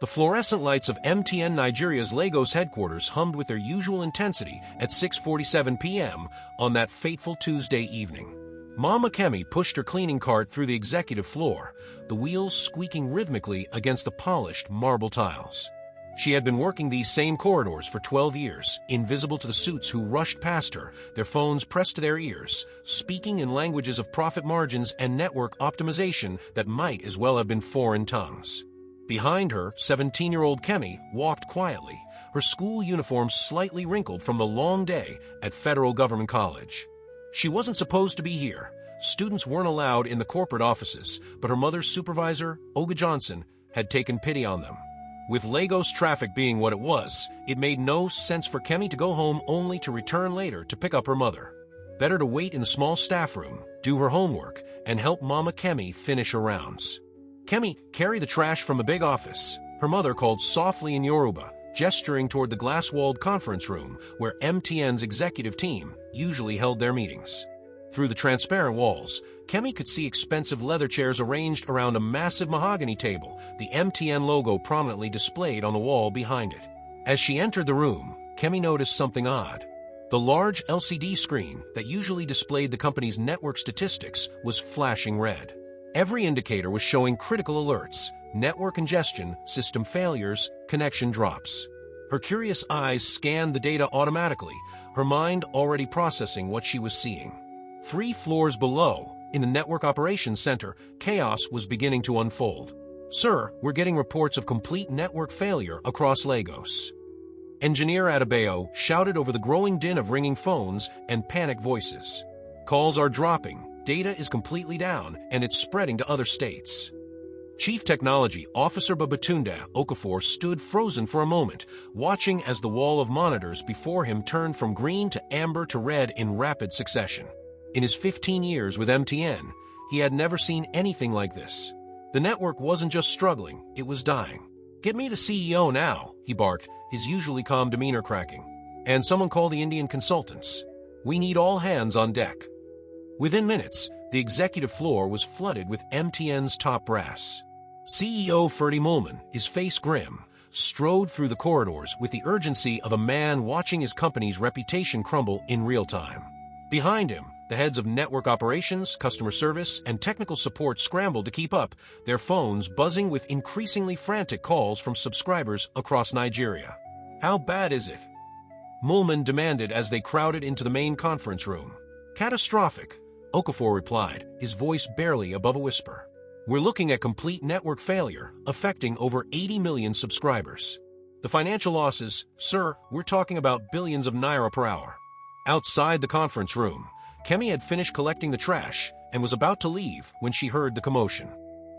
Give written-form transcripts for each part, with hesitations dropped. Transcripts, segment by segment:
The fluorescent lights of MTN Nigeria's Lagos headquarters hummed with their usual intensity at 6:47 p.m. on that fateful Tuesday evening. Mama Kemi pushed her cleaning cart through the executive floor, the wheels squeaking rhythmically against the polished marble tiles. She had been working these same corridors for 12 years, invisible to the suits who rushed past her, their phones pressed to their ears, speaking in languages of profit margins and network optimization that might as well have been foreign tongues. Behind her, 17-year-old Kemi walked quietly, her school uniform slightly wrinkled from the long day at Federal Government College. She wasn't supposed to be here. Students weren't allowed in the corporate offices, but her mother's supervisor, Olga Johnson, had taken pity on them. With Lagos traffic being what it was, it made no sense for Kemi to go home only to return later to pick up her mother. Better to wait in the small staff room, do her homework, and help Mama Kemi finish her rounds. Kemi, carry the trash from the big office, her mother called softly in Yoruba, gesturing toward the glass-walled conference room where MTN's executive team usually held their meetings. Through the transparent walls, Kemi could see expensive leather chairs arranged around a massive mahogany table, the MTN logo prominently displayed on the wall behind it. As she entered the room, Kemi noticed something odd. The large LCD screen that usually displayed the company's network statistics was flashing red. Every indicator was showing critical alerts: network congestion, system failures, connection drops. Her curious eyes scanned the data automatically, her mind already processing what she was seeing. 3 floors below, in the Network Operations Center, chaos was beginning to unfold. "Sir, we're getting reports of complete network failure across Lagos." Engineer Adebayo shouted over the growing din of ringing phones and panicked voices. "Calls are dropping, data is completely down, and it's spreading to other states." Chief Technology Officer Babatunde Okafor stood frozen for a moment, watching as the wall of monitors before him turned from green to amber to red in rapid succession. In his 15 years with MTN, he had never seen anything like this. The network wasn't just struggling, it was dying. "Get me the CEO now," he barked, his usually calm demeanor cracking. "And someone call the Indian consultants. We need all hands on deck." Within minutes, the executive floor was flooded with MTN's top brass. CEO Ferdy Moolman, his face grim, strode through the corridors with the urgency of a man watching his company's reputation crumble in real time. Behind him, the heads of network operations, customer service, and technical support scrambled to keep up, their phones buzzing with increasingly frantic calls from subscribers across Nigeria. "How bad is it?" Moolman demanded as they crowded into the main conference room. "Catastrophic," Okafor replied, his voice barely above a whisper. "We're looking at complete network failure, affecting over 80 million subscribers. The financial losses, sir, we're talking about billions of naira per hour." Outside the conference room, Kemi had finished collecting the trash and was about to leave when she heard the commotion.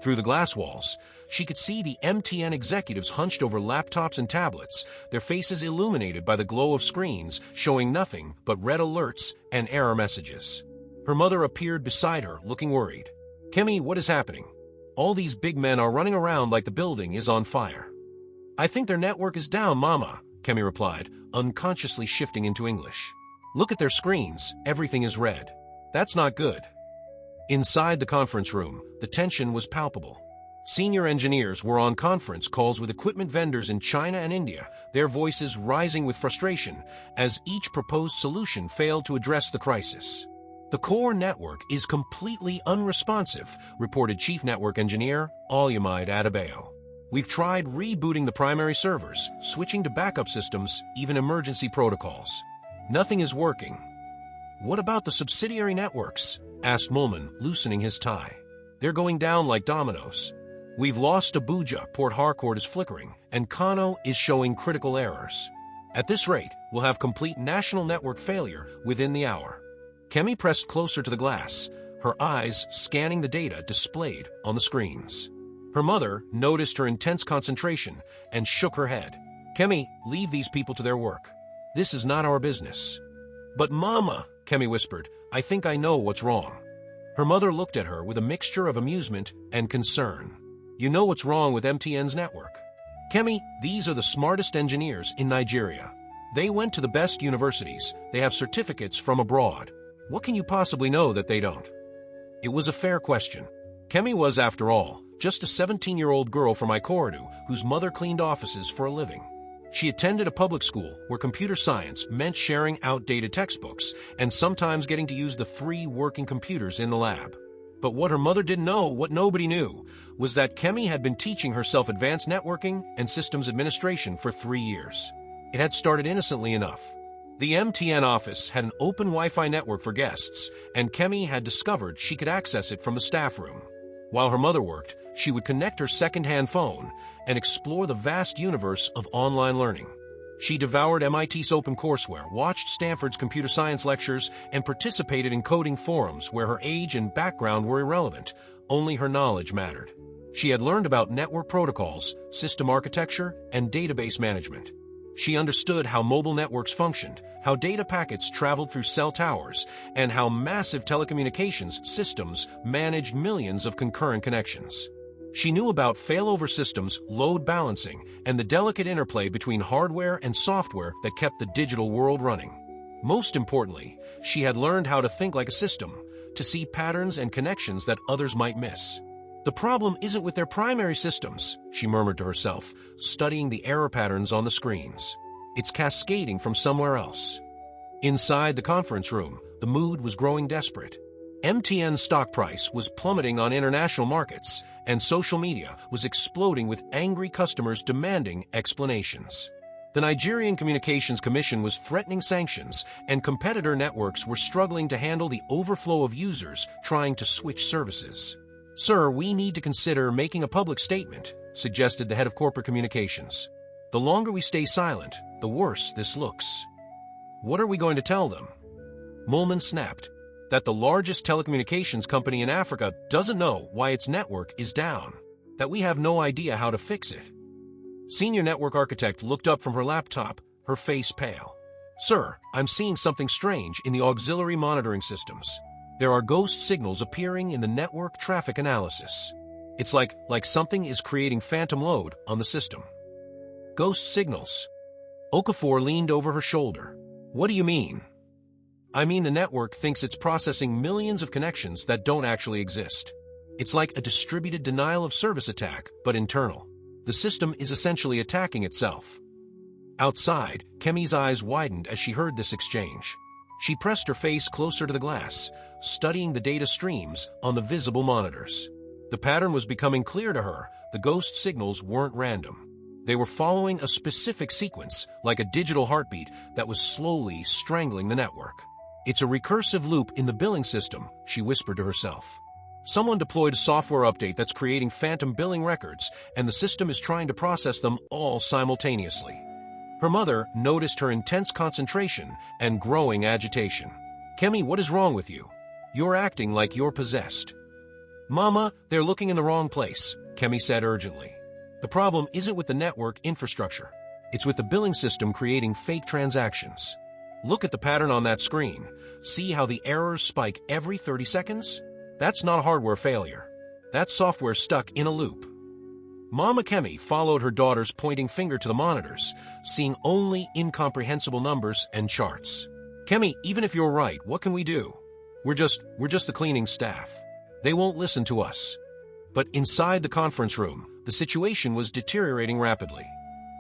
Through the glass walls, she could see the MTN executives hunched over laptops and tablets, their faces illuminated by the glow of screens showing nothing but red alerts and error messages. Her mother appeared beside her, looking worried. "Kemi, what is happening? All these big men are running around like the building is on fire." "I think their network is down, Mama," Kemi replied, unconsciously shifting into English. "Look at their screens, everything is red. That's not good." Inside the conference room, the tension was palpable. Senior engineers were on conference calls with equipment vendors in China and India, their voices rising with frustration as each proposed solution failed to address the crisis. "The core network is completely unresponsive," reported Chief Network Engineer Oluyemide Adebayo. "We've tried rebooting the primary servers, switching to backup systems, even emergency protocols. Nothing is working." "What about the subsidiary networks?" asked Moolman, loosening his tie. "They're going down like dominoes. We've lost Abuja, Port Harcourt is flickering, and Kano is showing critical errors. At this rate, we'll have complete national network failure within the hour." Kemi pressed closer to the glass, her eyes scanning the data displayed on the screens. Her mother noticed her intense concentration and shook her head. "Kemi, leave these people to their work. This is not our business." "But Mama," Kemi whispered, "I think I know what's wrong." Her mother looked at her with a mixture of amusement and concern. "You know what's wrong with MTN's network? Kemi, these are the smartest engineers in Nigeria. They went to the best universities, they have certificates from abroad. What can you possibly know that they don't?" It was a fair question. Kemi was, after all, just a 17-year-old girl from Ikorodu whose mother cleaned offices for a living. She attended a public school where computer science meant sharing outdated textbooks and sometimes getting to use the free working computers in the lab. But what her mother didn't know, what nobody knew, was that Kemi had been teaching herself advanced networking and systems administration for 3 years. It had started innocently enough. The MTN office had an open Wi-Fi network for guests, and Kemi had discovered she could access it from the staff room. While her mother worked, she would connect her second-hand phone and explore the vast universe of online learning. She devoured MIT's open courseware, watched Stanford's computer science lectures, and participated in coding forums where her age and background were irrelevant. Only her knowledge mattered. She had learned about network protocols, system architecture, and database management. She understood how mobile networks functioned, how data packets traveled through cell towers, and how massive telecommunications systems managed millions of concurrent connections. She knew about failover systems, load balancing, and the delicate interplay between hardware and software that kept the digital world running. Most importantly, she had learned how to think like a system, to see patterns and connections that others might miss. The problem isn't with their primary systems, she murmured to herself, studying the error patterns on the screens. It's cascading from somewhere else. Inside the conference room, the mood was growing desperate. MTN's stock price was plummeting on international markets, and social media was exploding with angry customers demanding explanations. The Nigerian Communications Commission was threatening sanctions, and competitor networks were struggling to handle the overflow of users trying to switch services. "Sir, we need to consider making a public statement," suggested the head of corporate communications. "The longer we stay silent, the worse this looks." "What are we going to tell them?" Mulman snapped. "That the largest telecommunications company in Africa doesn't know why its network is down. That we have no idea how to fix it." Senior network architect looked up from her laptop, her face pale. "Sir, I'm seeing something strange in the auxiliary monitoring systems. There are ghost signals appearing in the network traffic analysis. It's like something is creating phantom load on the system." "Ghost signals?" Okafor leaned over her shoulder. "What do you mean?" "I mean the network thinks it's processing millions of connections that don't actually exist. It's like a distributed denial of service attack, but internal. The system is essentially attacking itself." Outside, Kemi's eyes widened as she heard this exchange. She pressed her face closer to the glass, studying the data streams on the visible monitors. The pattern was becoming clear to her. The ghost signals weren't random. They were following a specific sequence, like a digital heartbeat that was slowly strangling the network. "It's a recursive loop in the billing system," she whispered to herself. "Someone deployed a software update that's creating phantom billing records, and the system is trying to process them all simultaneously." Her mother noticed her intense concentration and growing agitation. "Kemi, what is wrong with you? You're acting like you're possessed." "Mama, they're looking in the wrong place," Kemi said urgently. "The problem isn't with the network infrastructure. It's with the billing system creating fake transactions. Look at the pattern on that screen. See how the errors spike every 30 seconds? That's not a hardware failure. That's software stuck in a loop." Mama Kemi followed her daughter's pointing finger to the monitors, seeing only incomprehensible numbers and charts. "Kemi, even if you're right, what can we do? We're just the cleaning staff. They won't listen to us." But inside the conference room, the situation was deteriorating rapidly.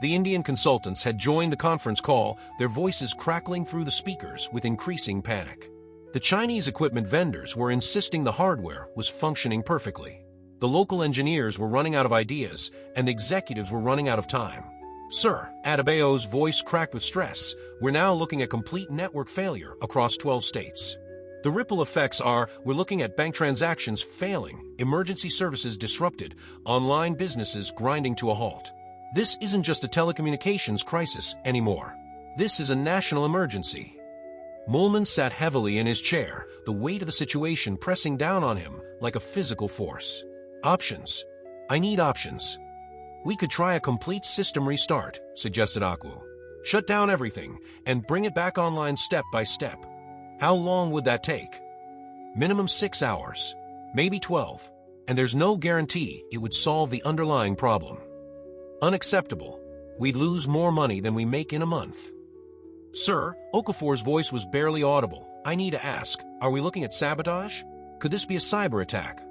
The Indian consultants had joined the conference call, their voices crackling through the speakers with increasing panic. The Chinese equipment vendors were insisting the hardware was functioning perfectly. The local engineers were running out of ideas, and the executives were running out of time. "Sir," Adebayo's voice cracked with stress, "we're now looking at complete network failure across 12 states. The ripple effects are, we're looking at bank transactions failing, emergency services disrupted, online businesses grinding to a halt. This isn't just a telecommunications crisis anymore. This is a national emergency." Mulman sat heavily in his chair, the weight of the situation pressing down on him like a physical force. "Options. I need options." "We could try a complete system restart," suggested Akwu. "Shut down everything and bring it back online step by step." "How long would that take?" "Minimum 6 hours, maybe 12, and there's no guarantee it would solve the underlying problem." "Unacceptable. We'd lose more money than we make in a month." "Sir," Okafor's voice was barely audible, "I need to ask, are we looking at sabotage? Could this be a cyber attack?"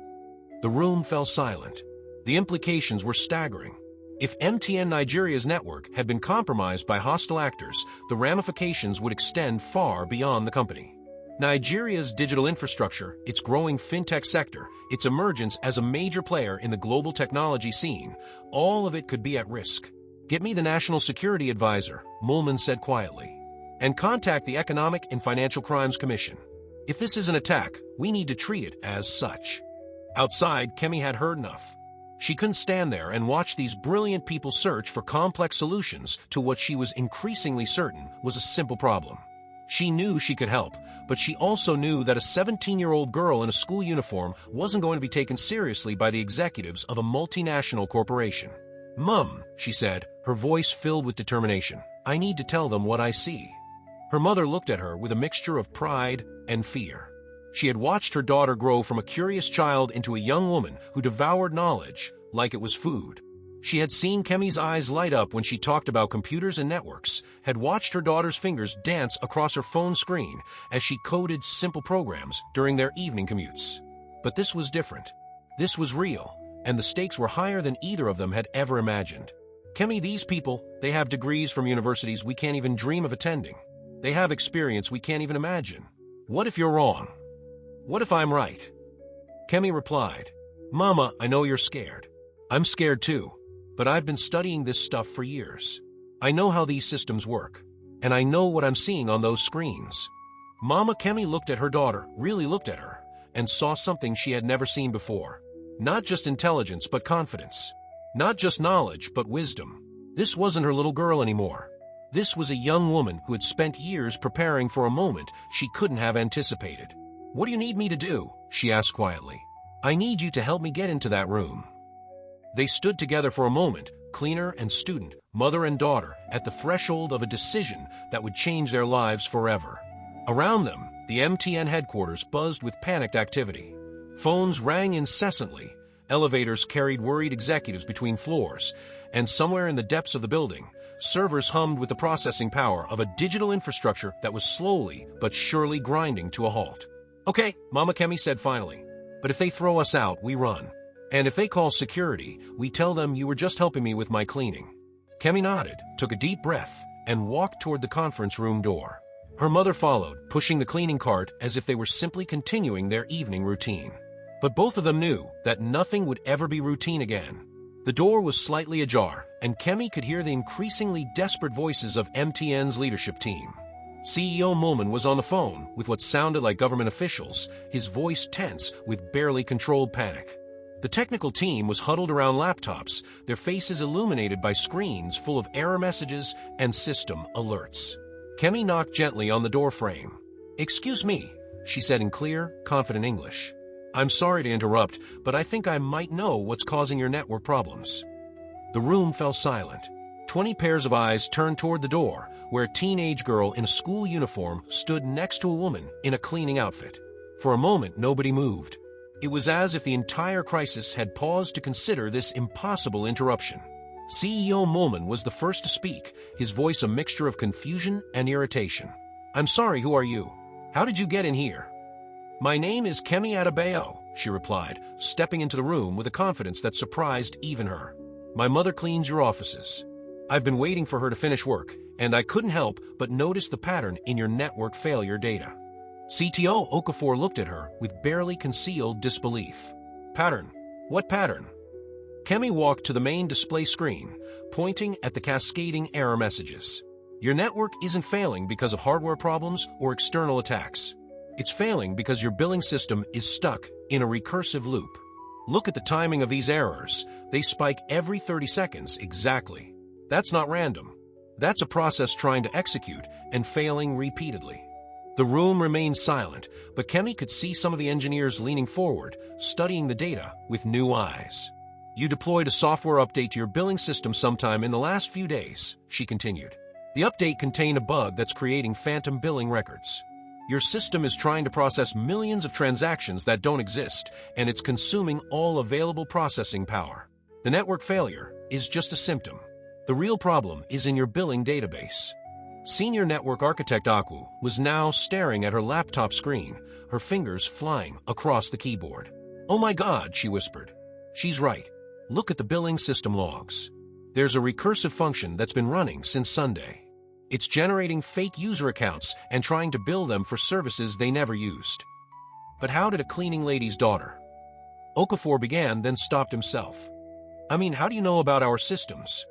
The room fell silent. The implications were staggering. If MTN Nigeria's network had been compromised by hostile actors, the ramifications would extend far beyond the company. Nigeria's digital infrastructure, its growing fintech sector, its emergence as a major player in the global technology scene, all of it could be at risk. "Get me the National Security Advisor," Mulman said quietly, "and contact the Economic and Financial Crimes Commission. If this is an attack, we need to treat it as such." Outside, Kemi had heard enough. She couldn't stand there and watch these brilliant people search for complex solutions to what she was increasingly certain was a simple problem. She knew she could help, but she also knew that a 17-year-old girl in a school uniform wasn't going to be taken seriously by the executives of a multinational corporation. "Mum," she said, her voice filled with determination, "I need to tell them what I see." Her mother looked at her with a mixture of pride and fear. She had watched her daughter grow from a curious child into a young woman who devoured knowledge like it was food. She had seen Kemi's eyes light up when she talked about computers and networks, had watched her daughter's fingers dance across her phone screen as she coded simple programs during their evening commutes. But this was different. This was real, and the stakes were higher than either of them had ever imagined. "Kemi, these people, they have degrees from universities we can't even dream of attending. They have experience we can't even imagine. What if you're wrong? What if I'm right?" Kemi replied, "Mama, I know you're scared. I'm scared too. But I've been studying this stuff for years. I know how these systems work, and I know what I'm seeing on those screens." Mama Kemi looked at her daughter, really looked at her, and saw something she had never seen before. Not just intelligence, but confidence. Not just knowledge, but wisdom. This wasn't her little girl anymore. This was a young woman who had spent years preparing for a moment she couldn't have anticipated. "What do you need me to do?" she asked quietly. "I need you to help me get into that room." They stood together for a moment, cleaner and student, mother and daughter, at the threshold of a decision that would change their lives forever. Around them, the MTN headquarters buzzed with panicked activity. Phones rang incessantly, elevators carried worried executives between floors, and somewhere in the depths of the building, servers hummed with the processing power of a digital infrastructure that was slowly but surely grinding to a halt. "Okay," Mama Kemi said finally, "but if they throw us out, we run. And if they call security, we tell them you were just helping me with my cleaning." Kemi nodded, took a deep breath, and walked toward the conference room door. Her mother followed, pushing the cleaning cart as if they were simply continuing their evening routine. But both of them knew that nothing would ever be routine again. The door was slightly ajar, and Kemi could hear the increasingly desperate voices of MTN's leadership team. CEO Mulman was on the phone with what sounded like government officials, his voice tense with barely controlled panic. The technical team was huddled around laptops, their faces illuminated by screens full of error messages and system alerts. Kemi knocked gently on the door frame. "Excuse me," she said in clear, confident English. "I'm sorry to interrupt, but I think I might know what's causing your network problems." The room fell silent. 20 pairs of eyes turned toward the door, where a teenage girl in a school uniform stood next to a woman in a cleaning outfit. For a moment, nobody moved. It was as if the entire crisis had paused to consider this impossible interruption. CEO Mulman was the first to speak, his voice a mixture of confusion and irritation. "I'm sorry, who are you? How did you get in here?" "My name is Kemi Adebayo," she replied, stepping into the room with a confidence that surprised even her. "My mother cleans your offices. I've been waiting for her to finish work, and I couldn't help but notice the pattern in your network failure data." CTO Okafor looked at her with barely concealed disbelief. "Pattern? What pattern?" Kemi walked to the main display screen, pointing at the cascading error messages. "Your network isn't failing because of hardware problems or external attacks. It's failing because your billing system is stuck in a recursive loop. Look at the timing of these errors. They spike every 30 seconds exactly. That's not random. That's a process trying to execute and failing repeatedly." The room remained silent, but Kemi could see some of the engineers leaning forward, studying the data with new eyes. "You deployed a software update to your billing system sometime in the last few days," she continued. "The update contained a bug that's creating phantom billing records. Your system is trying to process millions of transactions that don't exist, and it's consuming all available processing power. The network failure is just a symptom. The real problem is in your billing database." Senior network architect Aku was now staring at her laptop screen, her fingers flying across the keyboard. "Oh my God," she whispered. "She's right. Look at the billing system logs. There's a recursive function that's been running since Sunday. It's generating fake user accounts and trying to bill them for services they never used. But how did a cleaning lady's daughter? Okafor began, then stopped himself. I mean, how do you know about our systems?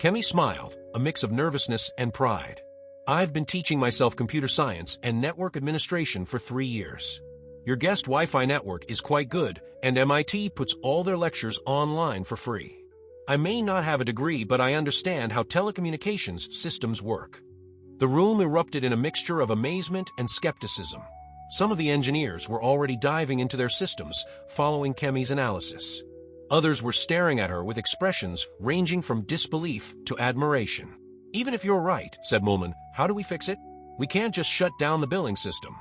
Kemi smiled, a mix of nervousness and pride. I've been teaching myself computer science and network administration for 3 years. Your guest Wi-Fi network is quite good, and MIT puts all their lectures online for free. I may not have a degree, but I understand how telecommunications systems work. The room erupted in a mixture of amazement and skepticism. Some of the engineers were already diving into their systems, following Kemi's analysis. Others were staring at her with expressions ranging from disbelief to admiration. Even if you're right, said Mulman, how do we fix it? We can't just shut down the billing system.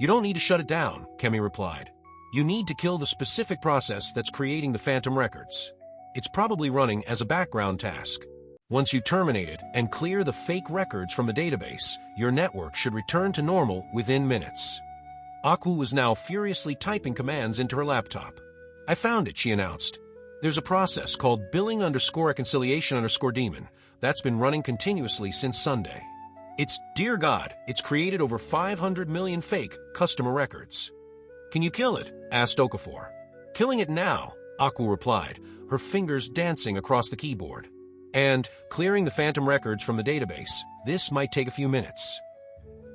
You don't need to shut it down, Kemi replied. You need to kill the specific process that's creating the phantom records. It's probably running as a background task. Once you terminate it and clear the fake records from the database, your network should return to normal within minutes. Aku was now furiously typing commands into her laptop. I found it, she announced. There's a process called billing_reconciliation_daemon that's been running continuously since Sunday. Dear God, it's created over 500 million fake customer records. Can you kill it? Asked Okafor. Killing it now, Aku replied, her fingers dancing across the keyboard. And clearing the phantom records from the database, this might take a few minutes.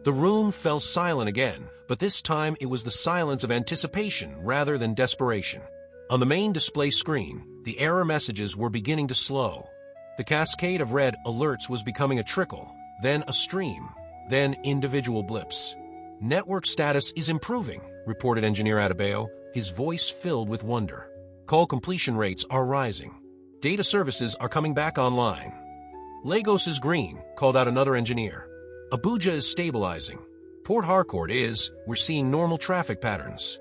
The room fell silent again, but this time it was the silence of anticipation rather than desperation. On the main display screen, the error messages were beginning to slow. The cascade of red alerts was becoming a trickle, then a stream, then individual blips. Network status is improving, reported Engineer Adebayo, his voice filled with wonder. Call completion rates are rising. Data services are coming back online. Lagos is green, called out another engineer. Abuja is stabilizing. Port Harcourt we're seeing normal traffic patterns.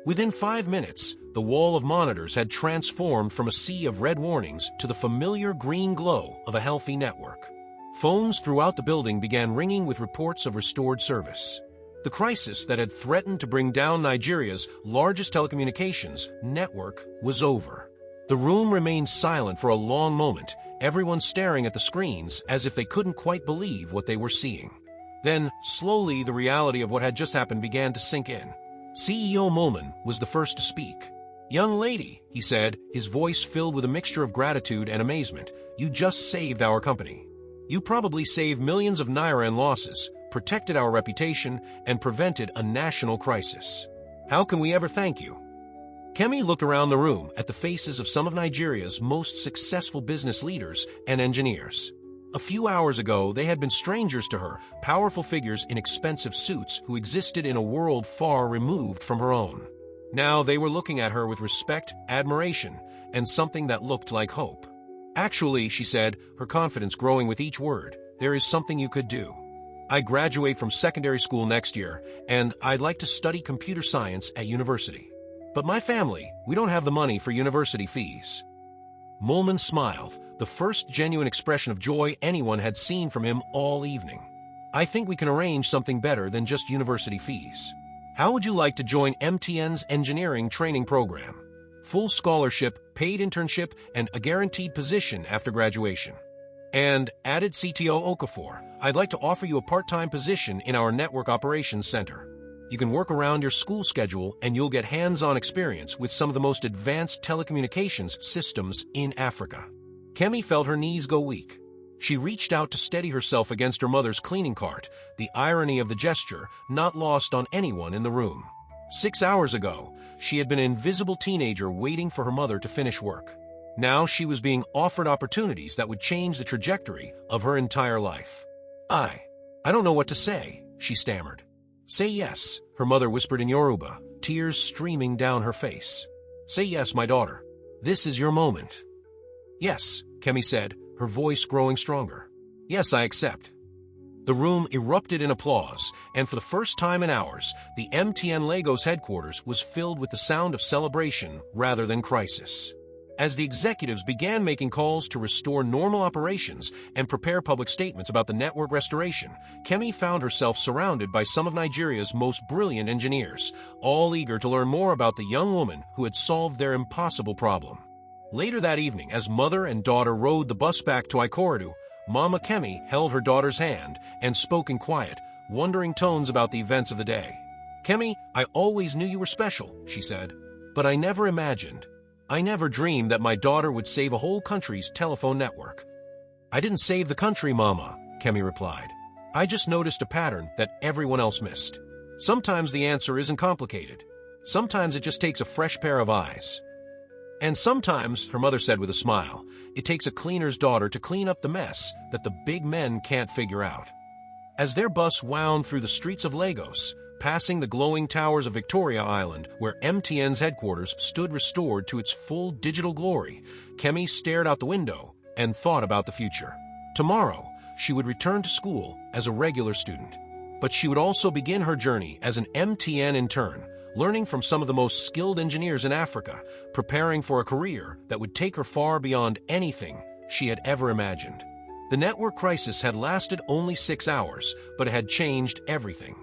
Within 5 minutes, the wall of monitors had transformed from a sea of red warnings to the familiar green glow of a healthy network. Phones throughout the building began ringing with reports of restored service. The crisis that had threatened to bring down Nigeria's largest telecommunications network was over. The room remained silent for a long moment, everyone staring at the screens as if they couldn't quite believe what they were seeing. Then, slowly, the reality of what had just happened began to sink in. CEO Mulman was the first to speak. Young lady, he said, his voice filled with a mixture of gratitude and amazement, you just saved our company. You probably saved millions of naira in losses, protected our reputation, and prevented a national crisis. How can we ever thank you? Kemi looked around the room at the faces of some of Nigeria's most successful business leaders and engineers. A few hours ago, they had been strangers to her, powerful figures in expensive suits who existed in a world far removed from her own. Now they were looking at her with respect, admiration, and something that looked like hope. Actually, she said, her confidence growing with each word, there is something you could do. I graduate from secondary school next year, and I'd like to study computer science at university. But my family, we don't have the money for university fees. Mulman smiled, the first genuine expression of joy anyone had seen from him all evening. I think we can arrange something better than just university fees. How would you like to join MTN's engineering training program? Full scholarship, paid internship, and a guaranteed position after graduation. And, added CTO Okafor, I'd like to offer you a part-time position in our network operations center. You can work around your school schedule and you'll get hands-on experience with some of the most advanced telecommunications systems in Africa. Kemi felt her knees go weak. She reached out to steady herself against her mother's cleaning cart, the irony of the gesture not lost on anyone in the room. 6 hours ago, she had been an invisible teenager waiting for her mother to finish work. Now she was being offered opportunities that would change the trajectory of her entire life. I don't know what to say, she stammered. Say yes, her mother whispered in Yoruba, tears streaming down her face. Say yes, my daughter. This is your moment. Yes, Kemi said, her voice growing stronger. Yes, I accept. The room erupted in applause, and for the first time in hours, the MTN Lagos headquarters was filled with the sound of celebration rather than crisis. As the executives began making calls to restore normal operations and prepare public statements about the network restoration, Kemi found herself surrounded by some of Nigeria's most brilliant engineers, all eager to learn more about the young woman who had solved their impossible problem. Later that evening, as mother and daughter rode the bus back to Ikorodu, Mama Kemi held her daughter's hand and spoke in quiet, wondering tones about the events of the day. "Kemi, I always knew you were special," she said. "But I never dreamed that my daughter would save a whole country's telephone network." "I didn't save the country, Mama," Kemi replied. "I just noticed a pattern that everyone else missed. Sometimes the answer isn't complicated. Sometimes it just takes a fresh pair of eyes. And sometimes," her mother said with a smile, "it takes a cleaner's daughter to clean up the mess that the big men can't figure out." As their bus wound through the streets of Lagos, passing the glowing towers of Victoria Island, where MTN's headquarters stood restored to its full digital glory, Kemi stared out the window and thought about the future. Tomorrow, she would return to school as a regular student. But she would also begin her journey as an MTN intern, learning from some of the most skilled engineers in Africa, preparing for a career that would take her far beyond anything she had ever imagined. The network crisis had lasted only 6 hours, but it had changed everything.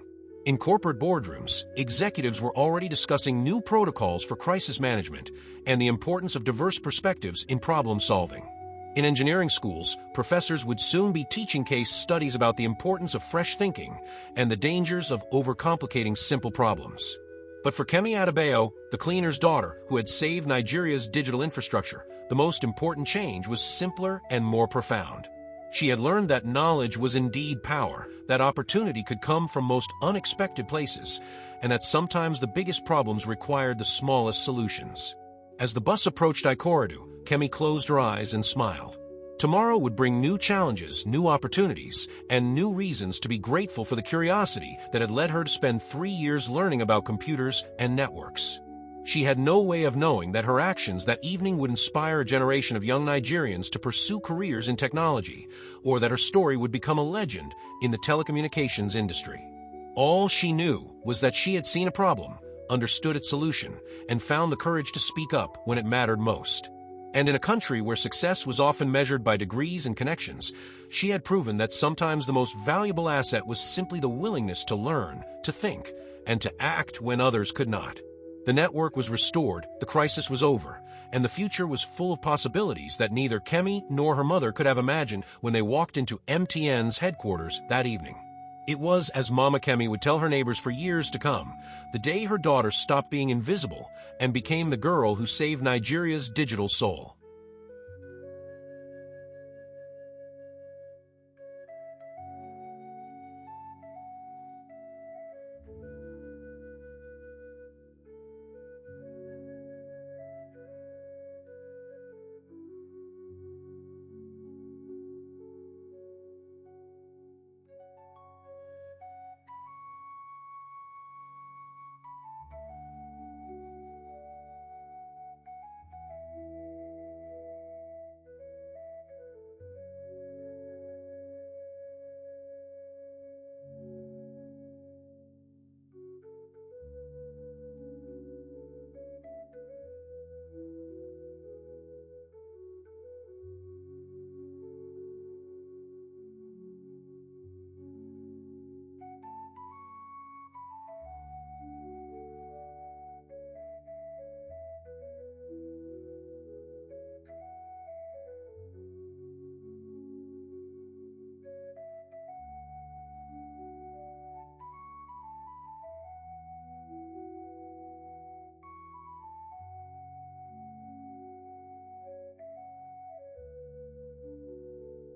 In corporate boardrooms, executives were already discussing new protocols for crisis management and the importance of diverse perspectives in problem solving. In engineering schools, professors would soon be teaching case studies about the importance of fresh thinking and the dangers of overcomplicating simple problems. But for Kemi Adebayo, the cleaner's daughter, who had saved Nigeria's digital infrastructure, the most important change was simpler and more profound. She had learned that knowledge was indeed power, that opportunity could come from most unexpected places, and that sometimes the biggest problems required the smallest solutions. As the bus approached Ikorodu, Kemi closed her eyes and smiled. Tomorrow would bring new challenges, new opportunities, and new reasons to be grateful for the curiosity that had led her to spend 3 years learning about computers and networks. She had no way of knowing that her actions that evening would inspire a generation of young Nigerians to pursue careers in technology, or that her story would become a legend in the telecommunications industry. All she knew was that she had seen a problem, understood its solution, and found the courage to speak up when it mattered most. And in a country where success was often measured by degrees and connections, she had proven that sometimes the most valuable asset was simply the willingness to learn, to think, and to act when others could not. The network was restored, the crisis was over, and the future was full of possibilities that neither Kemi nor her mother could have imagined when they walked into MTN's headquarters that evening. It was, as Mama Kemi would tell her neighbors for years to come, the day her daughter stopped being invisible and became the girl who saved Nigeria's digital soul.